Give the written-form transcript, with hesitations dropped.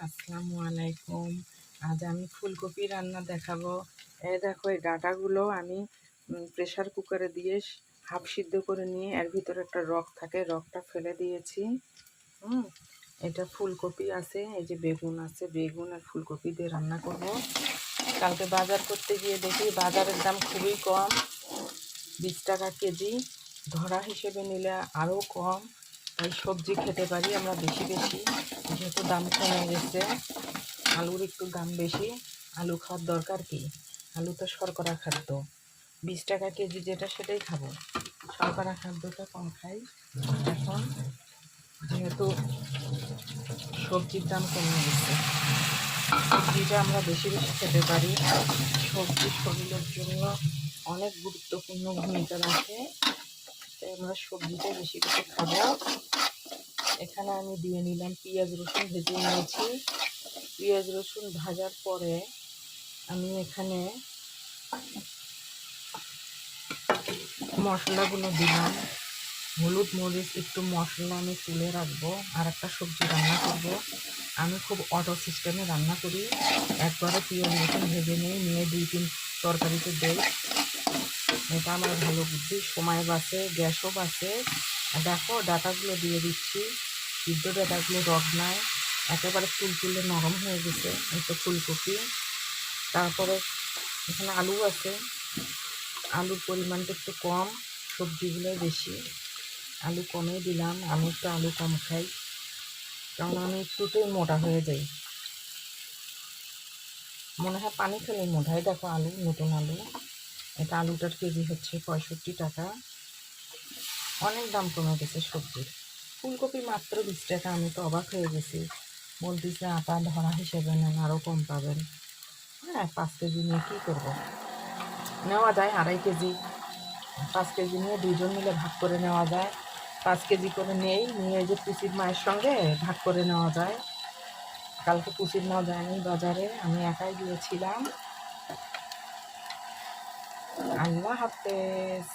আসসালামু আলাইকুম। আজ আমি ফুলকপি রান্না দেখাবো। এই দেখো, এই ডাঁটাগুলো আমি প্রেসার কুকারে দিয়ে হাফ সিদ্ধ করে নিয়ে এর ভিতরে একটা রগ থাকে, রগটা ফেলে দিয়েছি। এটা ফুলকপি আছে, এই যে বেগুন আছে, বেগুন আর ফুলকপি দিয়ে রান্না করব। কালকে বাজার করতে গিয়ে দেখি বাজারের দাম খুবই কম, 20 টাকা কেজি। ধরা হিসেবে নিলে আরও কম। তাই সবজি খেতে পারি আমরা বেশি বেশি, যেহেতু দাম কমে গেছে। আলুর একটু দাম বেশি, আলু খাওয়ার দরকার কি? আলু তো শর্করা খাদ্য, 20 টাকা কেজি যেটা সেটাই খাবো, শর্করা খাদ্যটা কম খাই। এখন যেহেতু সবজির দাম কমে গেছে, সবজিটা আমরা বেশি বেশি খেতে পারি। সবজি শরীরের জন্য অনেক গুরুত্বপূর্ণ ভূমিকা রাখে, তাই আমরা সবজিটা বেশি বেশি খাবো। এখানে আমি দিয়ে নিলাম পেঁয়াজ রসুন, ভেজে নিয়েছি। পেঁয়াজ রসুন ভাজার পরে আমি এখানে মশলাগুলো দিলাম। হলুদ মরিচ একটু মশলা আমি তুলে রাখবো, আর একটা সবজি রান্না করব। আমি খুব অটো সিস্টেমে রান্না করি, একবারে পেঁয়াজ রসুন ভেজে নিয়ে 2-3 তরকারিতে দেই। এটা আমার ভালো বুদ্ধি, সময় বাঁচে, গ্যাসও বাঁচে। দেখো, ডাঁটাগুলো দিয়ে দিচ্ছি, সিদ্ধ ডাঁটাগুলো রগ নাই, একেবারে তুলতুলে নরম হয়ে গেছে। এটা ফুলকপি। তারপরে এখানে আলু আছে, আলুর পরিমাণটা একটু কম, সবজিগুলোই বেশি। আলু কমই দিলাম, আমি একটু আলু কম খাই, কারণ আমি একটুতেই মোটা হয়ে যাই, মনে হয় পানি খেলে মোটা হয়। দেখো আলু, নতুন আলু। এটা আলুটার কেজি হচ্ছে 65 টাকা। অনেক দাম কমে গেছে সবজির। ফুলকপি মাত্র 20 টাকা, আমি তো অবাক হয়ে গেছি। বলতেছে আটা ধরা হিসেবে নেন, আরও কম পাবেন। হ্যাঁ, 5 কেজি নিয়ে কী করবো, নেওয়া যায় 2.5 কেজি। 5 কেজি নিয়ে 2 জন মিলে ভাগ করে নেওয়া যায়। 5 কেজি করে নিয়ে যে পুচির মায়ের সঙ্গে ভাগ করে নেওয়া যায়। কালকে পুচির মা যায়নি বাজারে, আমি একাই গিয়েছিলাম। আল্লাহ হাফেজ।